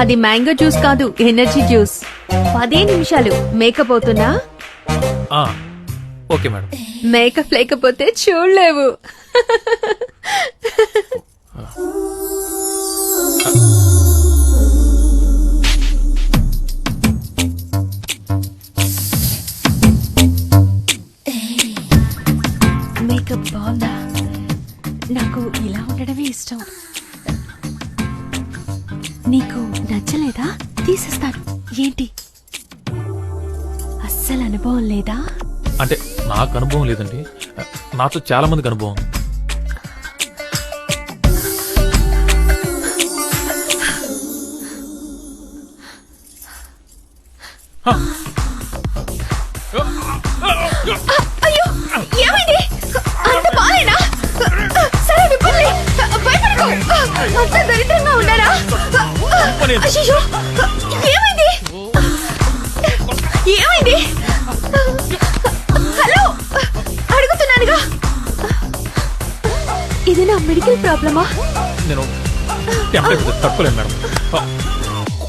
అది mango juice కాదు, energy juice. 10 నిమిషాలు మేకప్ అవుతున్నా. Okay madam. మేకప్ లేకపోతే చూడలేవు. మేకప్ బాగుందా? నాకు ఇలా ఉండడమే ఇష్టం. నీకు నచ్చలేదా? తీసేస్తాను. ఏంటి, అస్సలు అనుభవం లేదా? అంటే నాకు అనుభవం లేదండి, నాతో చాలా మందికి అనుభవం. అయ్యో, ఏమైంది? అంత బాలేనా? సరే విప్పండి, భయపడకు. అంత దరిద్రంగా ఉన్నారా? అయ్యో, ఏమైంది? ఏమైంది? హలో, అడుగుతున్నానుగా. ఇది నా మెడికల్ ప్రాబ్లమా? నేను టెంపరేచర్ తట్టుకోలేను మేడం,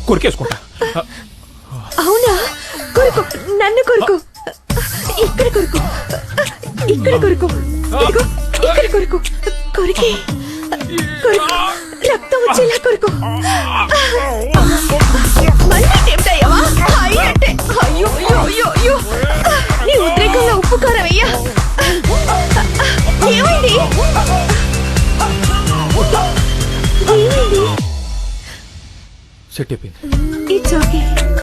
కొరికేసుకుంటా. అవునా? కొరుకు, నన్ను కొరుకు. ఇక్కడ కొరుకు, ఇక్కడ కొరుకు, ఇదిగో ఇక్కడ కొరుకు. కొరికి కొరుకు, రక్తం వచ్చేలా కొరుకు. మళ్ళీ టెంప్ట్ అయ్యావా? అయినట్టే. అయ్యో అయ్యో అయ్యో అయ్యో, నీ ఉద్రేకంలో ఉప్పు కారం అయ్యా. ఏమైంది? ఏమైంది? సెట్ అయిపోయింది. It's okay.